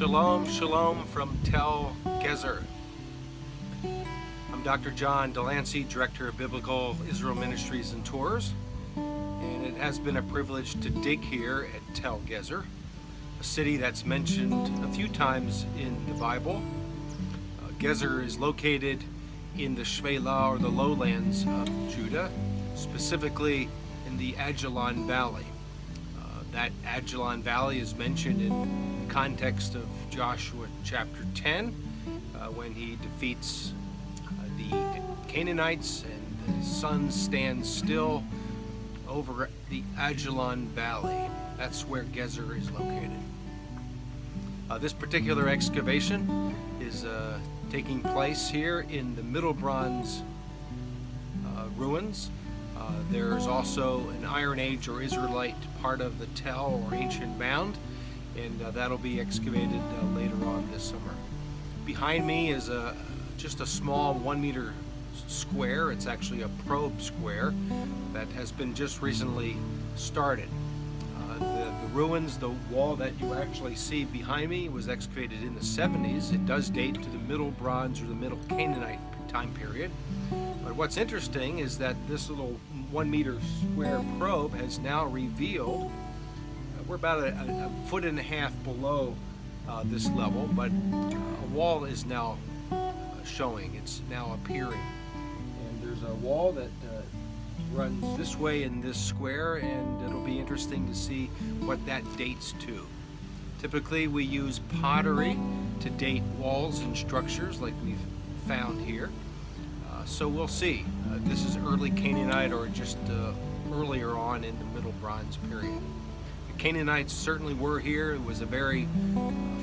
Shalom, shalom from Tel Gezer. I'm Dr. John Delancey, Director of Biblical Israel Ministries and Tours, and it has been a privilege to dig here at Tel Gezer, a city that's mentioned a few times in the Bible. Gezer is located in the Shvela, or the lowlands of Judah, specifically in the Ajalon Valley. That Ajalon Valley is mentioned in the context of Joshua chapter 10, when he defeats the Canaanites and the sun stands still over the Ajalon Valley. That's where Gezer is located. This particular excavation is taking place here in the Middle Bronze ruins. There's also an Iron Age or Israelite part of the Tel or ancient mound, and that'll be excavated later on this summer. Behind me is just a small 1 meter square. It's actually a probe square that has been just recently started. The ruins, the wall that you actually see behind me, was excavated in the 70s. It does date to the Middle Bronze or the Middle Canaanite time period. But what's interesting is that this little 1 meter square probe has now revealed, we're about a foot and a half below this level, but a wall is now showing, it's now appearing. And there's a wall that runs this way in this square, and it'll be interesting to see what that dates to. Typically we use pottery to date walls and structures like we've found here. So we'll see. This is early Canaanite or just earlier on in the Middle Bronze period. The Canaanites certainly were here. It was a very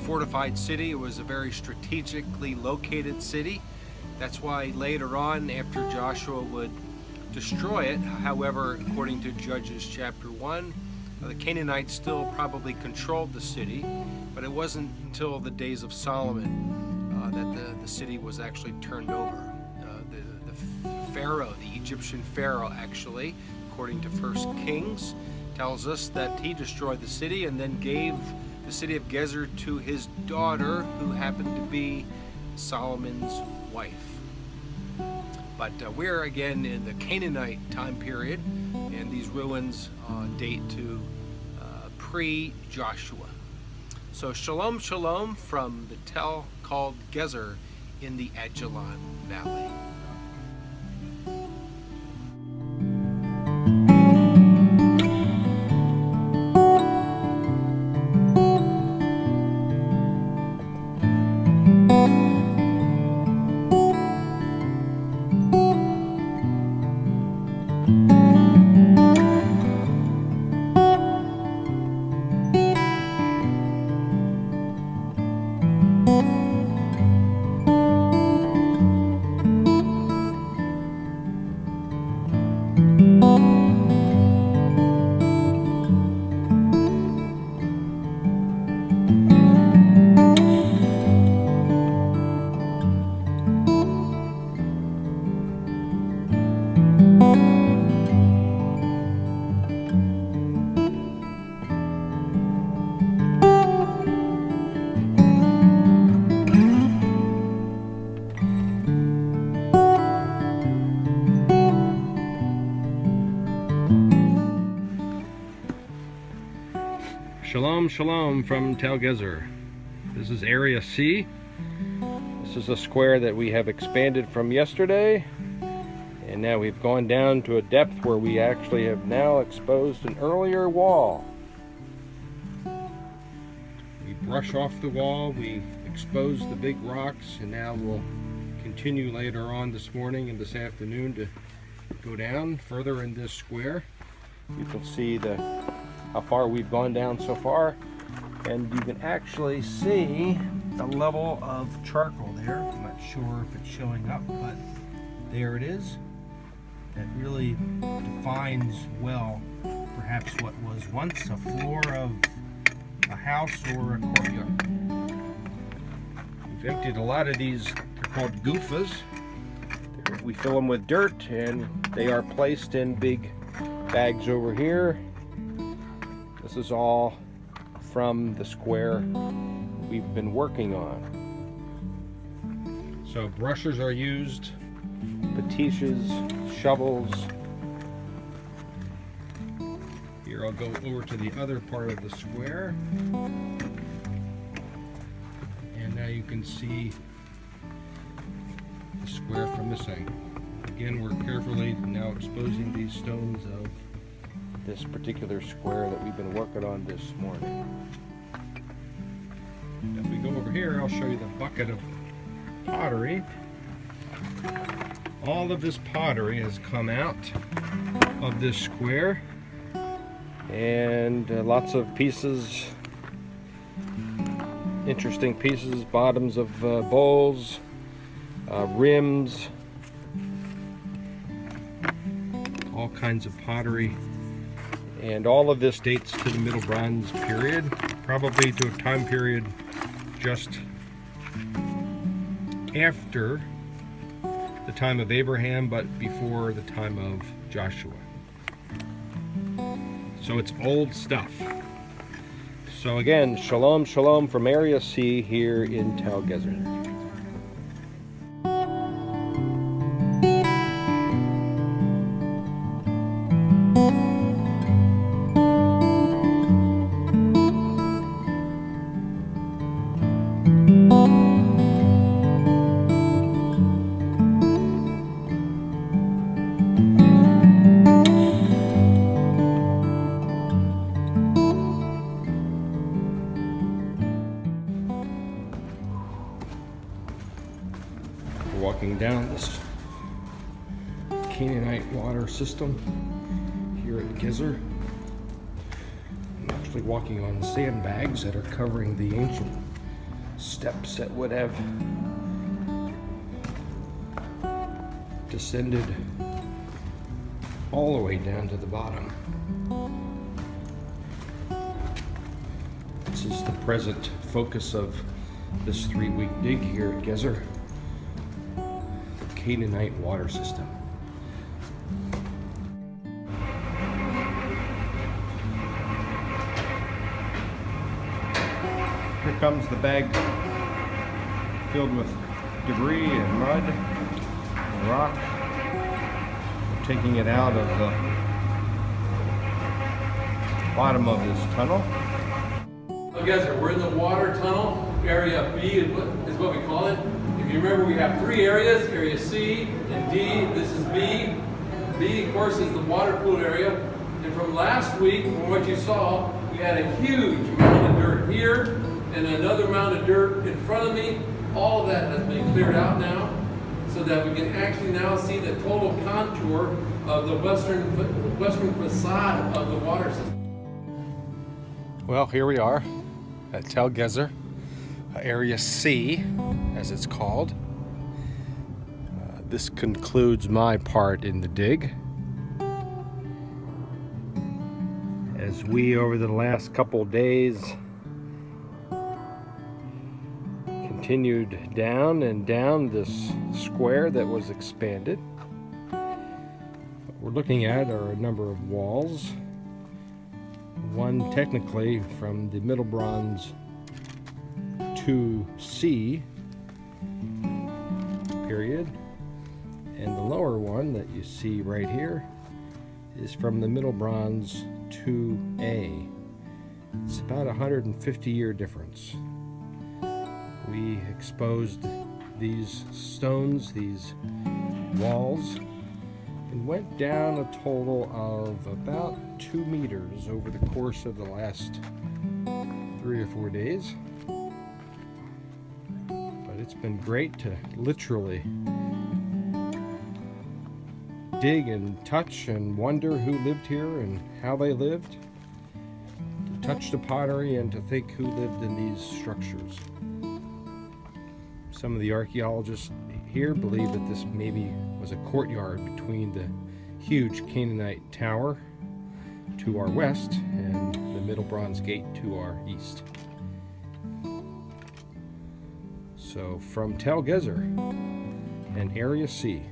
fortified city. It was a very strategically located city. That's why later on, after Joshua would destroy it, however, according to Judges chapter 1, the Canaanites still probably controlled the city, but it wasn't until the days of Solomon that the city was actually turned over. Pharaoh, the Egyptian Pharaoh, actually, according to 1 Kings, tells us that he destroyed the city and then gave the city of Gezer to his daughter, who happened to be Solomon's wife. But we're again in the Canaanite time period, and these ruins date to pre-Joshua. So shalom, shalom from the Tel called Gezer in the Ajalon Valley. Shalom, shalom from Tel Gezer. This is Area C. This is a square that we have expanded from yesterday, and now we've gone down to a depth where we actually have now exposed an earlier wall. We brush off the wall, we expose the big rocks, and now we'll continue later on this morning and this afternoon to go down further in this square. You can see how far we've gone down so far, and you can actually see the level of charcoal there. I'm not sure if it's showing up, but there it is. That really defines well perhaps what was once a floor of a house or a courtyard. We've emptied a lot of these, they're called gufas. We fill them with dirt, and they are placed in big bags over here. This is all from the square we've been working on. So brushes are used, batishes, shovels. Here I'll go over to the other part of the square. And now you can see the square from this angle. Again, we're carefully now exposing these stones of this particular square that we've been working on this morning. If we go over here, I'll show you the bucket of pottery. All of this pottery has come out of this square, and lots of pieces, interesting pieces, bottoms of bowls, rims, all kinds of pottery. And all of this dates to the Middle Bronze period, probably to a time period just after the time of Abraham, but before the time of Joshua. So it's old stuff. So again, shalom, shalom from Area C here in Tel Gezer. Walking down this Canaanite water system here at Gezer. I'm actually walking on sandbags that are covering the ancient steps that would have descended all the way down to the bottom. This is the present focus of this 3-week dig here at Gezer. Canaanite water system. Here comes the bag filled with debris and mud and rock. We're taking it out of the bottom of this tunnel. So guys, we're in the water tunnel. Area B is what we call it. If you remember, we have 3 areas, area C and D. This is B. B, of course, is the water pool area. And from last week, from what you saw, we had a huge mound of dirt here and another mound of dirt in front of me. All of that has been cleared out now so that we can actually now see the total contour of the western facade of the water system. Well, here we are at Tel Gezer, area C, as it's called. This concludes my part in the dig. As we, over the last couple days, continued down and down this square that was expanded. What we're looking at are a number of walls. One technically from the Middle Bronze to C period, and the lower one that you see right here is from the Middle Bronze to A. It's about 150-year difference. We exposed these stones, these walls, and went down a total of about 2 meters over the course of the last 3 or 4 days. But it's been great to literally dig and touch and wonder who lived here and how they lived, to touch the pottery and to think who lived in these structures. Some of the archaeologists here believe that this maybe was a courtyard between the huge Canaanite tower to our west and the Middle Bronze Gate to our east. So from Tel Gezer and Area C,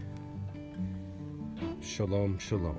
shalom, shalom.